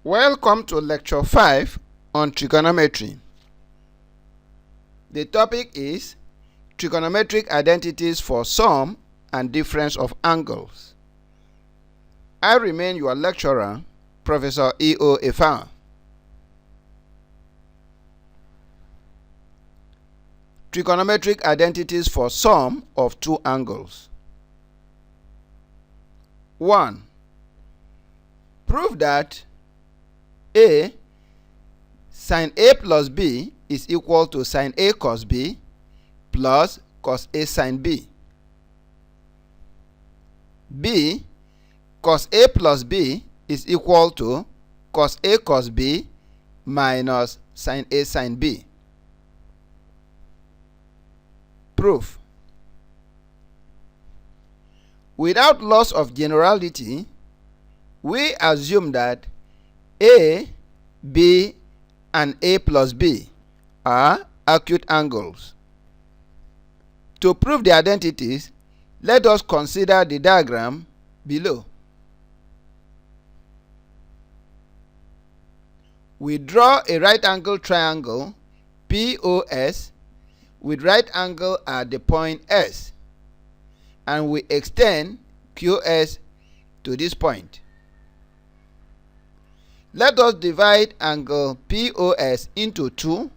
Welcome to Lecture 5 on Trigonometry. The topic is Trigonometric Identities for Sum and Difference of Angles. I remain your lecturer, Professor E.O. Efan. Trigonometric identities for sum of two angles. 1. Prove that A sin A plus B is equal to sin A cos B plus cos A sin B. B cos A plus B is equal to cos A cos B minus sin A sin B. Proof. Without loss of generality, we assume that A, B, and A plus B are acute angles. To prove the identities, let us consider the diagram below. We draw a right angle triangle POS with right angle at the point S, and we extend QS to this point. Let us divide angle POS into two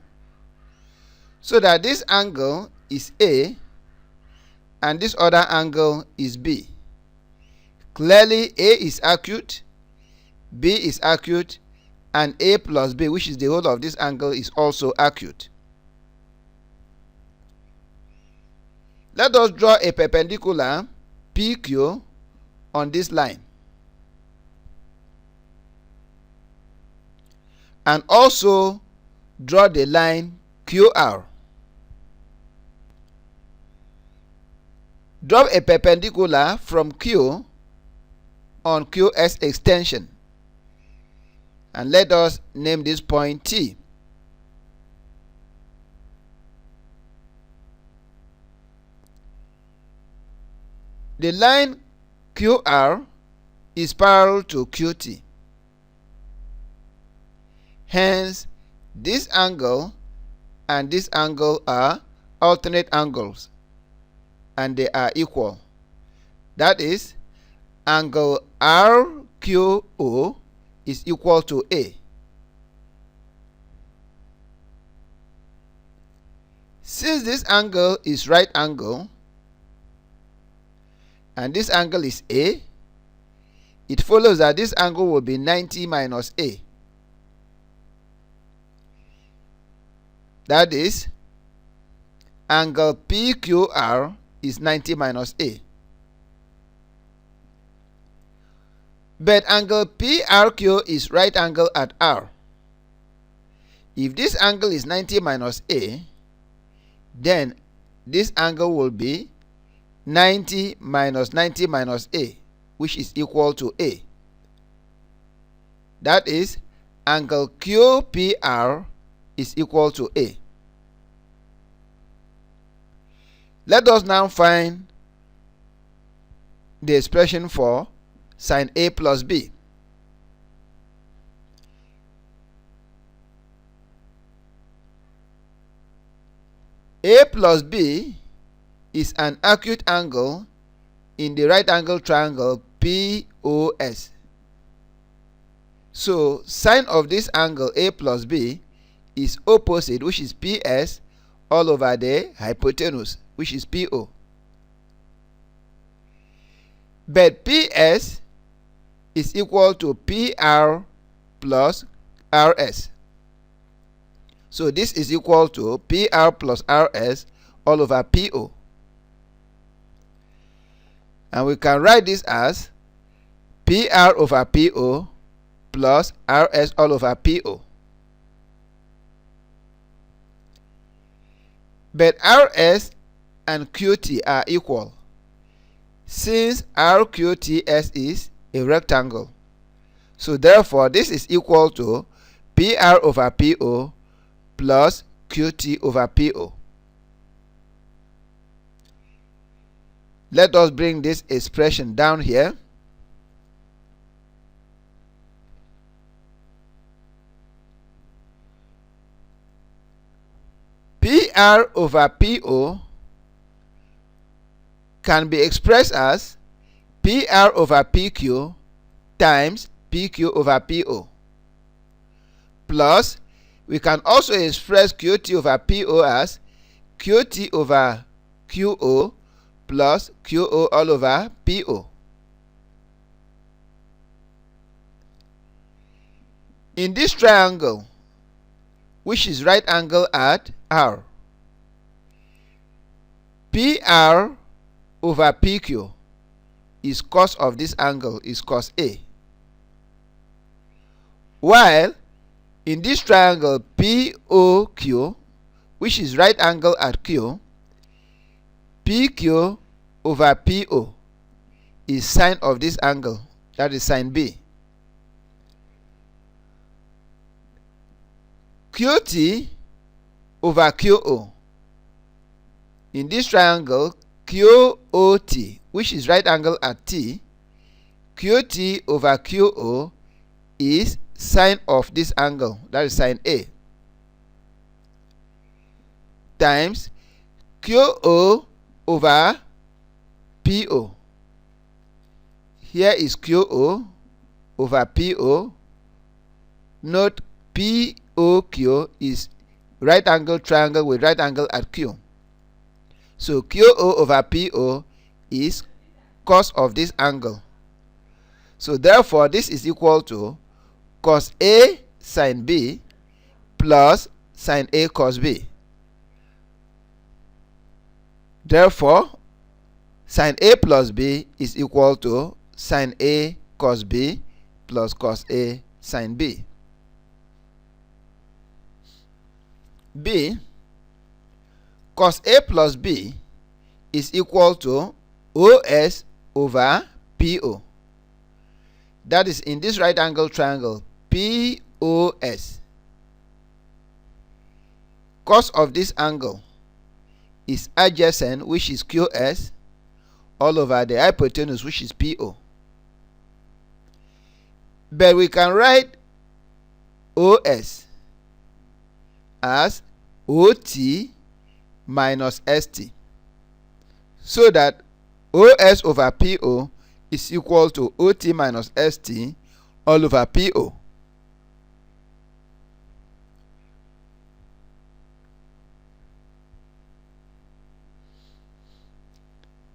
so that this angle is A and this other angle is B. Clearly A is acute, B is acute, and A plus B, which is the whole of this angle, is also acute. Let us draw a perpendicular PQ on this line, and also draw the line QR. Draw a perpendicular from Q on QS extension, and let us name this point T. The line QR is parallel to QT. Hence, this angle and this angle are alternate angles, and they are equal. That is, angle RQO is equal to A. Since this angle is right angle and this angle is A, it follows that this angle will be 90 minus A. That is, angle PQR is 90 minus A. But angle PRQ is right angle at R. If this angle is 90 minus A, then this angle will be 90 minus 90 minus A, which is equal to A. That is, angle QPR is equal to A. Let us now find the expression for sin A plus B. A plus B is an acute angle in the right angle triangle POS. So sine of this angle A plus B is opposite, which is PS, all over the hypotenuse, which is PO. But PS is equal to PR plus RS. So this is equal to PR plus RS all over PO. And we can write this as PR over PO plus RS all over PO. But RS and QT are equal, since RQTS is a rectangle. So therefore, this is equal to PR over PO plus QT over PO. Let us bring this expression down here. PR over PO can be expressed as PR over PQ times PQ over PO. Plus, we can also express QT over PO as QT over QO plus QO all over PO. In this triangle, which is right angle at R, PR over PQ is cos of this angle, is cos A. While in this triangle POQ, which is right angle at Q, PQ over PO is sine of this angle, that is sine B. QT over QO, in this triangle QOT, which is right angle at T, QT over QO is sine of this angle, that is sine A, times QO over PO. Here is QO over PO. Note POQ is right angle triangle with right angle at Q. So QO over PO is cos of this angle. So therefore this is equal to cos A sin B plus sin A cos B. Therefore sin A plus B is equal to sin A cos B plus cos A sin B. B, cos A plus B is equal to OS over PO. That is in this right angle triangle POS. Cos of this angle is adjacent, which is QS, all over the hypotenuse, which is PO. But we can write OS as OT minus ST, so that OS over PO is equal to OT minus ST all over PO.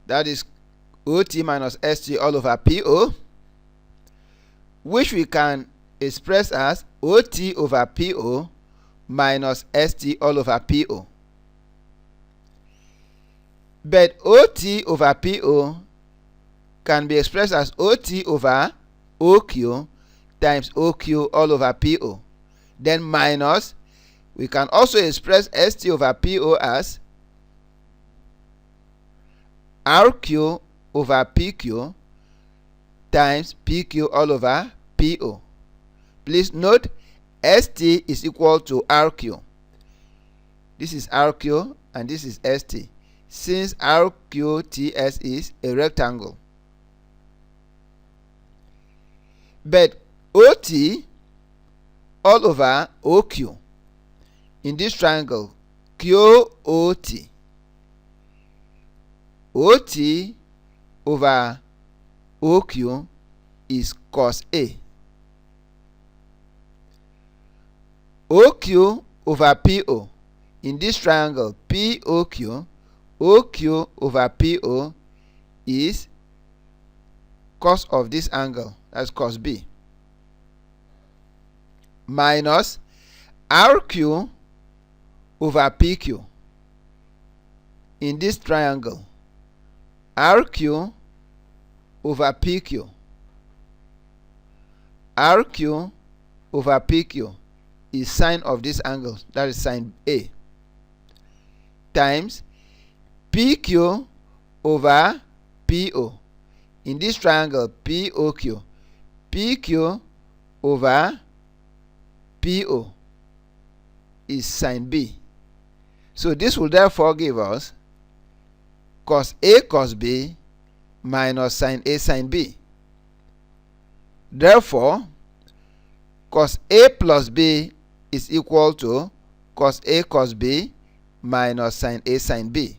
That is OT minus ST all over PO, which we can express as OT over PO minus ST all over PO. But OT over PO can be expressed as OT over OQ times OQ all over PO. Then minus, we can also express ST over PO as RQ over PQ times PQ all over PO. Please note ST is equal to RQ. This is RQ and this is ST, since RQTS is a rectangle. But OT all over OQ in this triangle QOT, OT over OQ is cos A. OQ over PO in this triangle POQ, OQ over PO is cos of this angle, that's cos B, minus RQ over PQ in this triangle RQ over PQ, RQ over PQ is sine of this angle, that is sine A, times PQ over PO in this triangle POQ, PQ over PO is sine B. So this will therefore give us cos A cos B minus sine A sine B. Therefore cos A plus B is equal to cos A cos B minus sine A sine B.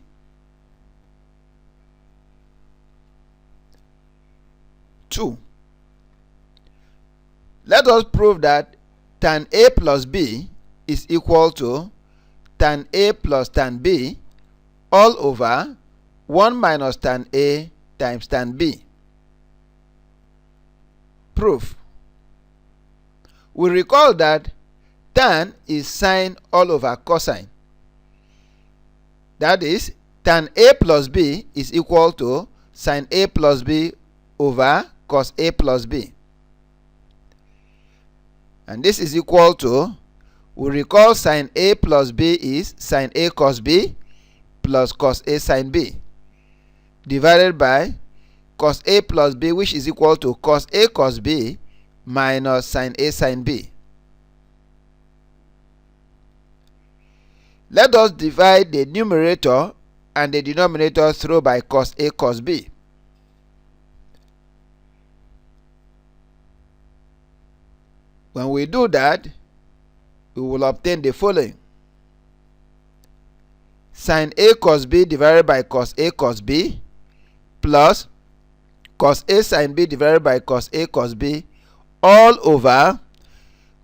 Two, let us prove that tan A plus B is equal to tan A plus tan B all over 1 minus tan A times tan B. Proof. We recall that tan is sine all over cosine. That is, tan A plus B is equal to sine A plus B over cos A plus B. And this is equal to, we recall sine A plus B is sine A cos B plus cos A sine B divided by cos A plus B, which is equal to cos A cos B minus sine A sine B. Let us divide the numerator and the denominator through by cos A cos B. When we do that, we will obtain the following: sine A cos B divided by cos A cos B plus cos A sine B divided by cos A cos B all over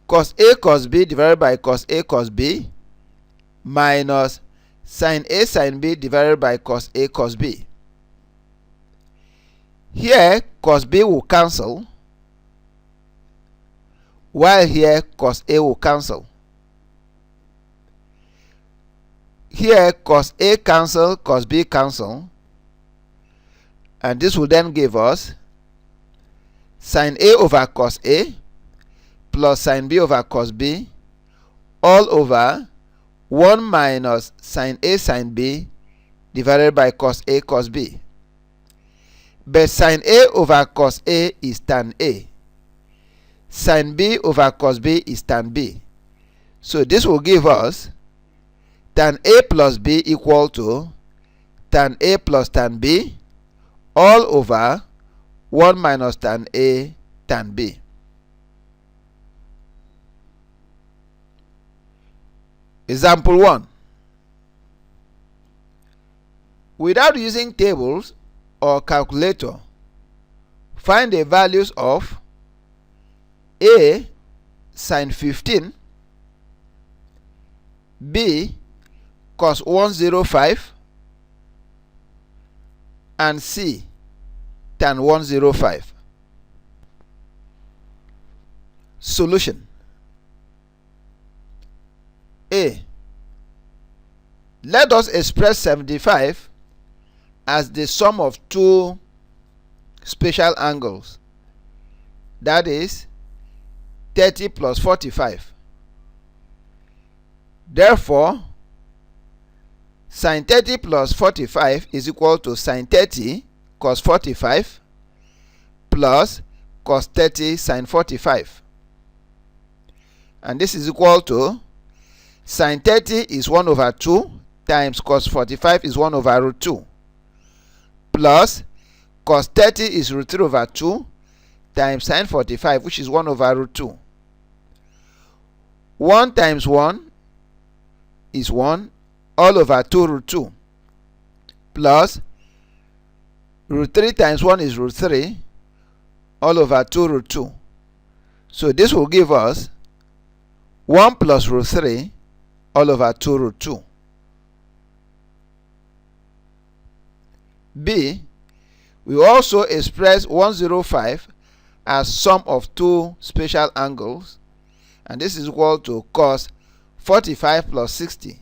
cos A cos B divided by cos A cos B minus sine A sine B divided by cos A cos B. Here cos B will cancel, while here cos A will cancel. Here cos A cancel, cos B cancel, and this will then give us sine A over cos A plus sine B over cos B all over 1 minus sine A sine B divided by cos A cos B. But sine A over cos A is tan A. Sine B over cos B is tan B. So this will give us tan A plus B equal to tan A plus tan B all over 1 minus tan A tan B. Example 1. Without using tables or calculator, find the values of A sine 15, B cos 105, and C tan 105. Solution. A. Let us express 75 as the sum of two special angles, that is 30 plus 45. Therefore, sin 30 plus 45 is equal to sin 30 cos 45 plus cos 30 sin 45. And this is equal to sin 30 is 1 over 2 times cos 45 is 1 over root 2 plus cos 30 is root 3 over 2 times sin 45, which is 1 over root 2. 1 times 1 is 1 all over 2 root 2 plus root 3 times 1 is root 3 all over 2 root 2. So this will give us 1 plus root 3 all over 2 root 2. B. We also express 105 as sum of two special angles, and this is equal to cos 45 plus 60.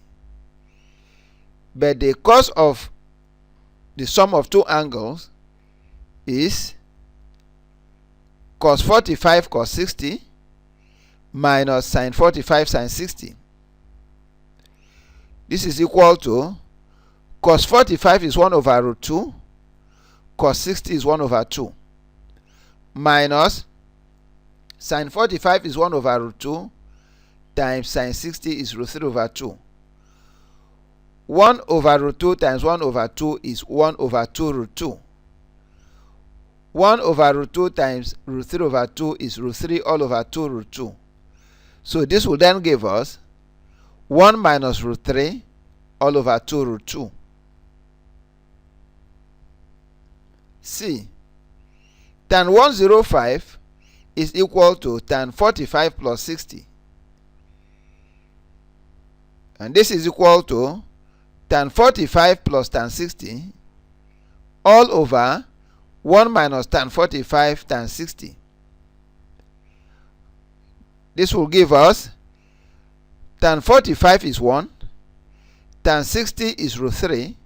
But the cos of the sum of two angles is cos 45 cos 60 minus sin 45 sin 60. This is equal to cos 45 is 1 over root 2, cos 60 is 1 over 2, minus sin 45 is 1 over root 2 times sin 60 is root 3 over 2. 1 over root 2 times 1 over 2 is 1 over 2 root 2. 1 over root 2 times root 3 over 2 is root 3 all over 2 root 2. So this will then give us 1 minus root 3 all over 2 root 2. C. Tan 105 is equal to tan 45 plus 60. And this is equal to tan 45 plus tan 60 all over 1 minus tan 45 tan 60. This will give us tan 45 is 1, tan 60 is root 3,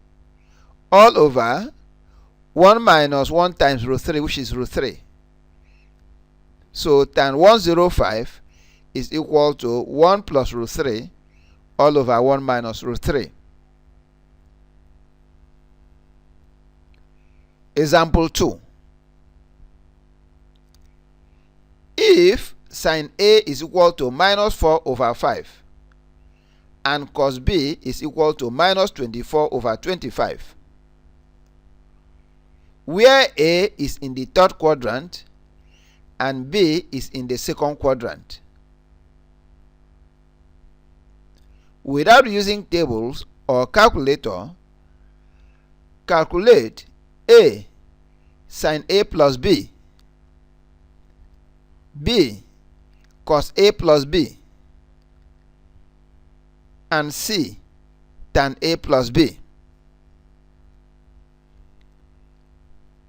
all over 1 minus 1 times root 3, which is root 3. So tan 105 is equal to 1 plus root 3 all over 1 minus root 3. Example 2. If sin A is equal to minus 4 over 5 and cos B is equal to minus 24 over 25, where A is in the third quadrant and B is in the second quadrant. Without using tables or calculator, calculate A sin A plus B, B cos A plus B, and C tan A plus B.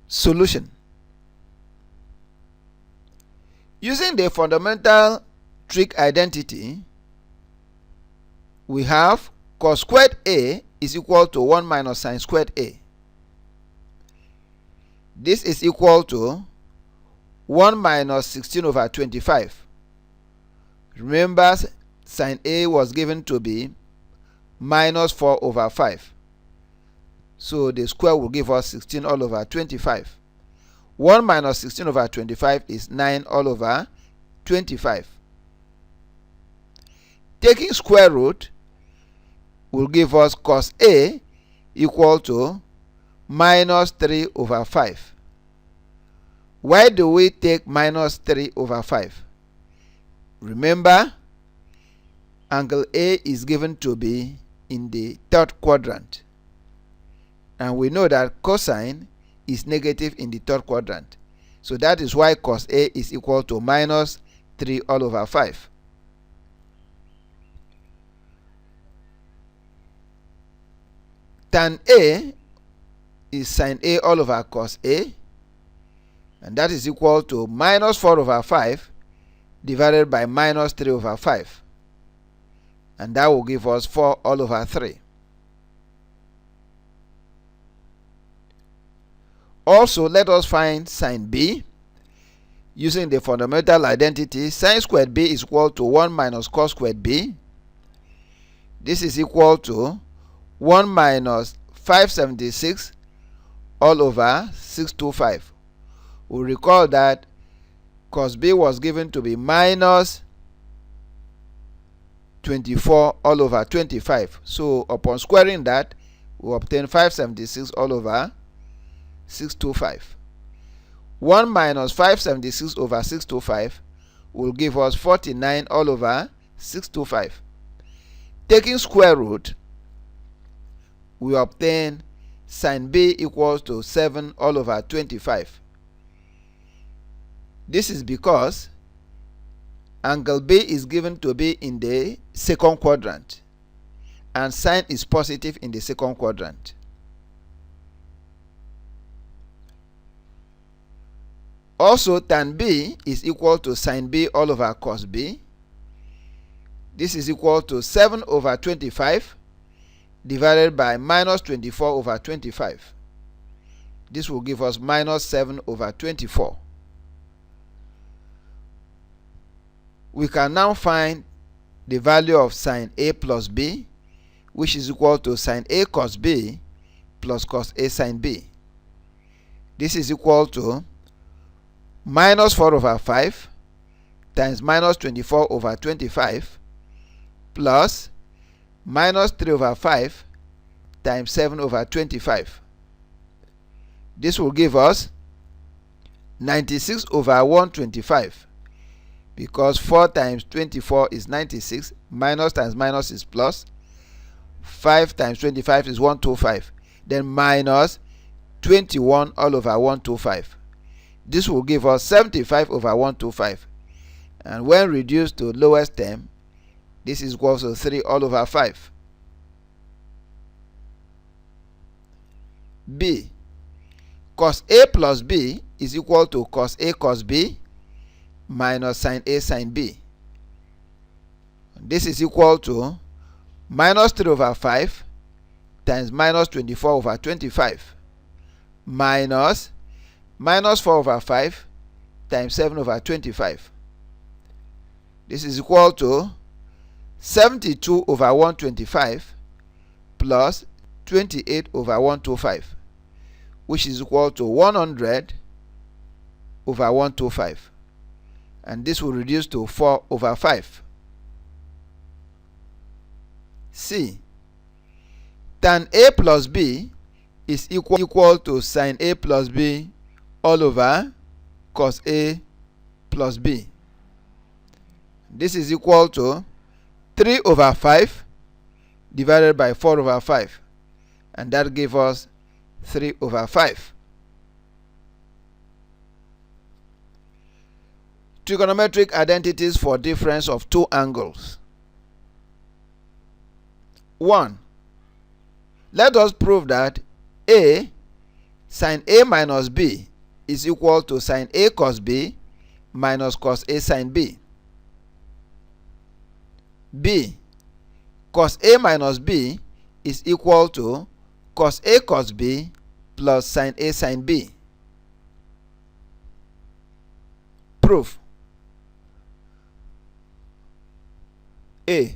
Solution. Using the fundamental trig identity, we have cos squared A is equal to 1 minus sin squared A. This is equal to 1 minus 16 over 25. Remember, sin A was given to be minus 4 over 5. So the square will give us 16 all over 25. 1 minus 16 over 25 is 9 all over 25. Taking square root will give us cos A equal to minus 3 over 5. Why do we take minus 3 over 5? Remember, angle A is given to be in the third quadrant. And we know that cosine is negative in the third quadrant. So that is why cos A is equal to minus 3 all over 5. Tan A is sin A all over cos A, and that is equal to minus 4 over 5 divided by minus 3 over 5. And that will give us 4 all over 3. Also, let us find sin B. Using the fundamental identity, sin squared B is equal to 1 minus cos squared B. This is equal to 1 minus 576 all over 625. We recall that cos B was given to be minus 24 all over 25. So upon squaring that, we obtain 576 all over 625. 1 minus 576 over 625 will give us 49 all over 625. Taking square root, we obtain sin B equals to 7 all over 25. This is because angle B is given to be in the second quadrant and sin is positive in the second quadrant. Also, tan B is equal to sin B all over cos B. This is equal to 7 over 25 divided by minus 24 over 25. This will give us minus 7 over 24. We can now find the value of sin A plus B, which is equal to sin A cos B plus cos A sin B. This is equal to minus 4 over 5 times minus 24 over 25 plus minus 3 over 5 times 7 over 25. This will give us 96 over 125, because 4 times 24 is 96, minus times minus is plus, 5 times 25 is 125. Then minus 21 all over 125. This will give us 75 over 125. And when reduced to lowest term, this is equal to 3 all over 5. B. Cos A plus B is equal to cos A cos B minus sin A sin B. This is equal to minus 3 over 5 times minus 24 over 25 minus 4 over 5 times 7 over 25. This is equal to 72 over 125 plus 28 over 125, which is equal to 100 over 125. And this will reduce to 4 over 5. C. Tan A plus B is equal to sin A plus B all over cos A plus B. This is equal to 3 over 5 divided by 4 over 5. And that gives us 3 over 5. Trigonometric identities for difference of two angles. 1. Let us prove that A sin A minus B is equal to sin A cos B minus cos A sin B. B. Cos A minus B is equal to cos A cos B plus sin A sin B. Proof. A.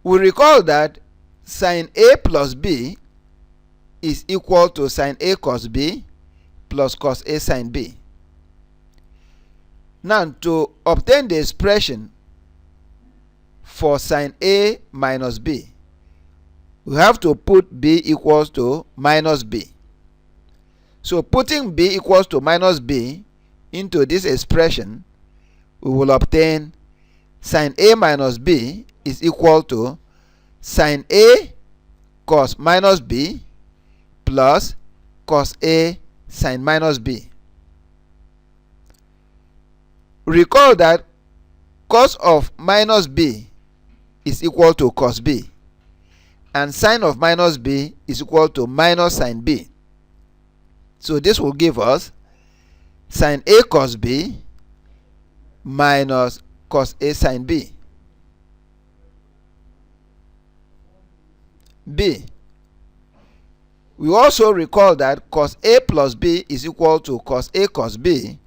We recall that sin A plus B is equal to sin A cos B plus cos A sin B. Now, to obtain the expression for sin A minus B, we have to put B equals to minus B. So putting B equals to minus B into this expression, we will obtain sin A minus B is equal to sin A cos minus B plus cos A sin minus B. Recall that cos of minus B is equal to cos B, and sin of minus B is equal to minus sin B. So this will give us sin A cos B minus cos A sin B. B. We also recall that cos A plus B is equal to cos A cos B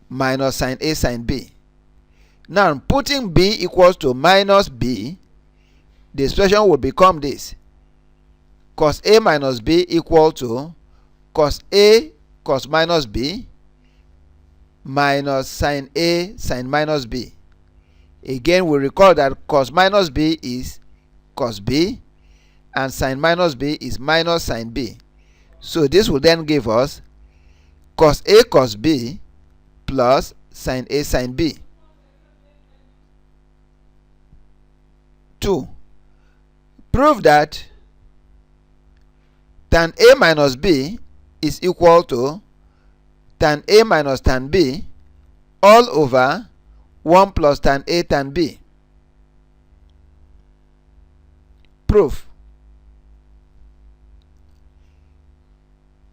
minus sin A sin B. Now, putting B equals to minus B, the expression will become this: cos A minus B equal to cos A cos minus B minus sin A sin minus B. Again, we recall that cos minus B is cos B and sin minus B is minus sin B. So this will then give us cos A cos B plus sin A sin B. 2. Prove that tan A minus B is equal to tan A minus tan B all over 1 plus tan A tan B. Proof.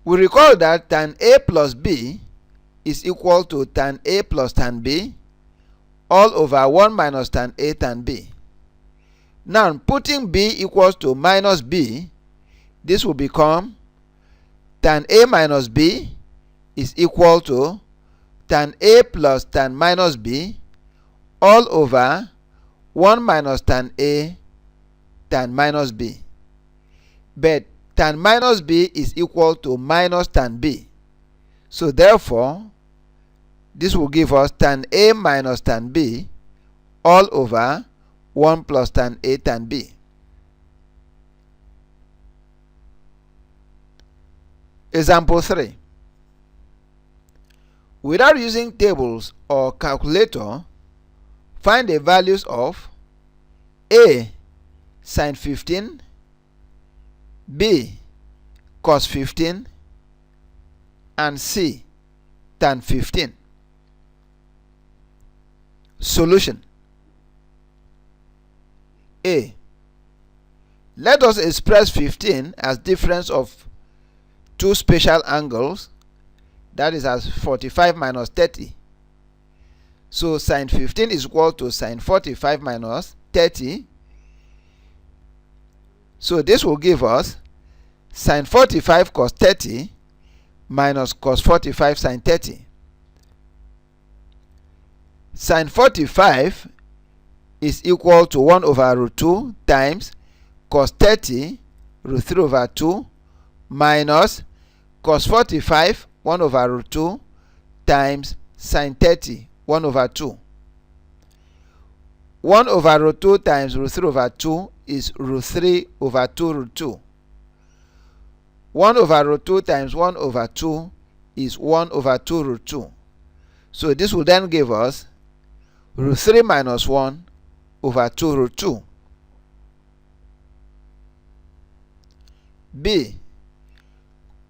We recall that tan A plus B is equal to tan A plus tan B all over 1 minus tan A tan B. Now, putting B equals to minus B, this will become tan A minus B is equal to tan A plus tan minus B all over 1 minus tan A tan minus B. But tan minus B is equal to minus tan B. So therefore, this will give us tan A minus tan B all over 1 plus tan A tan B. Example 3. Without using tables or calculator, find the values of A sine 15, B cos 15, and C tan 15. Solution. A. Let us express 15 as difference of two special angles, that is as 45 minus 30. So sine 15 is equal to sine 45 minus 30. So this will give us sine 45 cos 30 minus cos 45 sine 30. Sine 45 is equal to 1 over root 2 times cos 30 root 3 over 2 minus cos 45 1 over root 2 times sine 30 1 over 2. 1 over root 2 times root 3 over 2 is root 3 over 2 root 2. 1 over root 2 times 1 over 2 is 1 over 2 root 2. So this will then give us root 3 minus 1 over 2 root 2. B.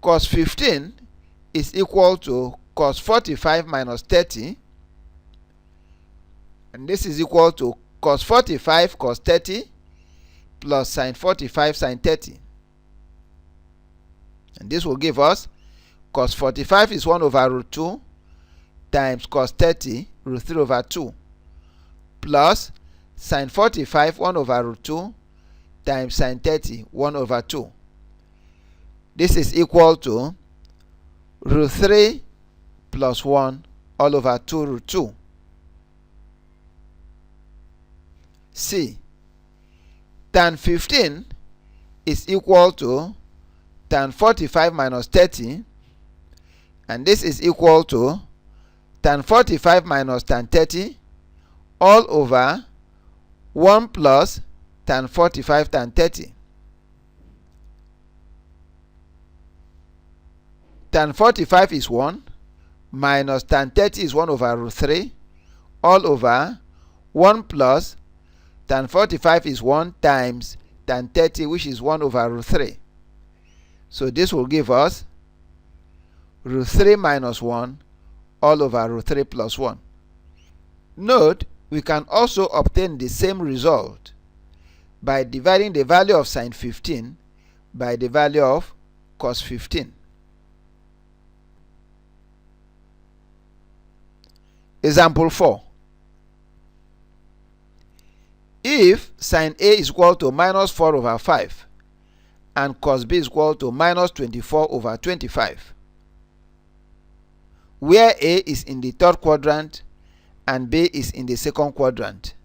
Cos 15 is equal to cos 45 minus 30, and this is equal to cos 45 cos 30 plus sine 45 sine 30. And this will give us cos 45 is 1 over root 2 times cos 30 root 3 over 2 plus sine 45 1 over root 2 times sine 30 1 over 2. This is equal to root 3 plus 1 all over 2 root 2. C. Tan 15 is equal to tan 45 minus 30, and this is equal to tan 45 minus tan 30 all over 1 plus tan 45 tan 30. Tan 45 is 1 minus tan 30 is 1 over root 3 all over 1 plus tan 45 is 1 times tan 30, which is 1 over root 3. So this will give us root 3 minus 1 all over root 3 plus 1. Note, we can also obtain the same result by dividing the value of sine 15 by the value of cos 15. Example 4. If sine A is equal to minus 4 over 5 and cos B is equal to minus 24 over 25, where A is in the third quadrant and B is in the second quadrant.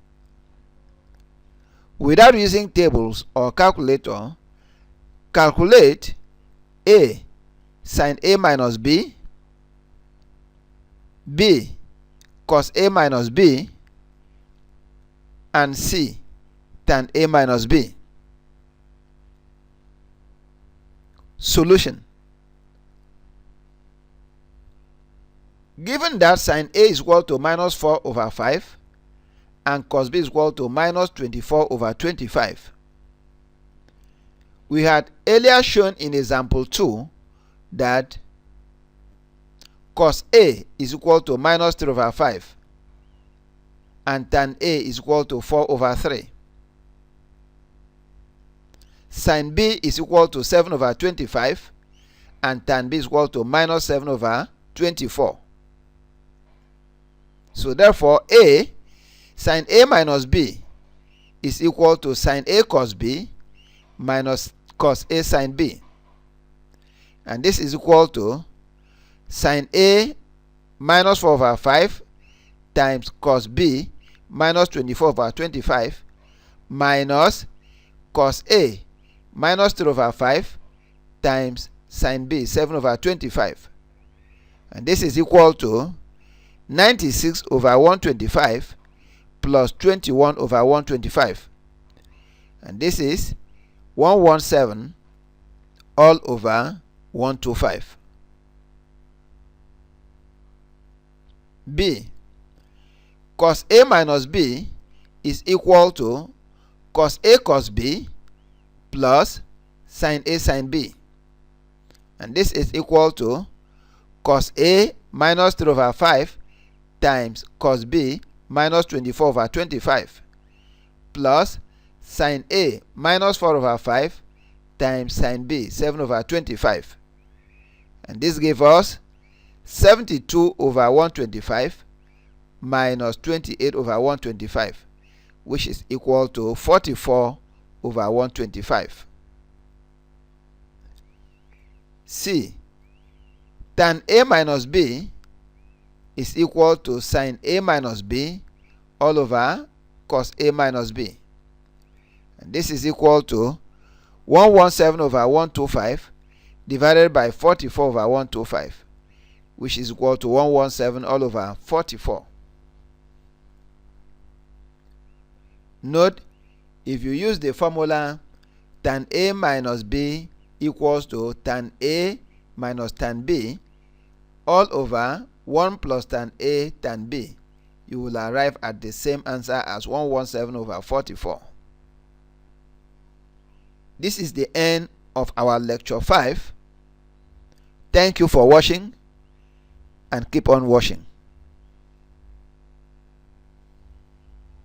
Without using tables or calculator, calculate A sine A minus B, B cos A minus B, and C tan A minus B. Solution. Given that sine A is equal to minus 4 over 5 and cos B is equal to minus 24 over 25, we had earlier shown in example 2 that cos A is equal to minus 3 over 5 and tan A is equal to 4 over 3. Sin B is equal to 7 over 25 and tan B is equal to minus 7 over 24. So therefore A sin A minus B is equal to sin A cos B minus cos A sin B, and this is equal to sin A minus 4 over 5 times cos B minus 24 over 25 minus cos A minus 3 over 5 times sin B 7 over 25, and this is equal to 96 over 125 plus 21 over 125, and this is 117 all over 125. B. Cos A minus B is equal to cos A cos B plus sin A sin B. And this is equal to cos A minus 3 over 5 times cos B minus 24 over 25 plus sin A minus 4 over 5 times sin B 7 over 25. And this gives us 72 over 125 minus 28 over 125, which is equal to 44 over 125. C. Tan A minus B is equal to sin A minus B all over cos A minus B. And this is equal to 117 over 125 divided by 44 over 125, which is equal to 117 all over 44. Note, if you use the formula tan A minus B equals to tan A minus tan B all over 1 plus tan A tan B, you will arrive at the same answer as 117 over 44. This is the end of our lecture 5. Thank you for watching and keep on watching.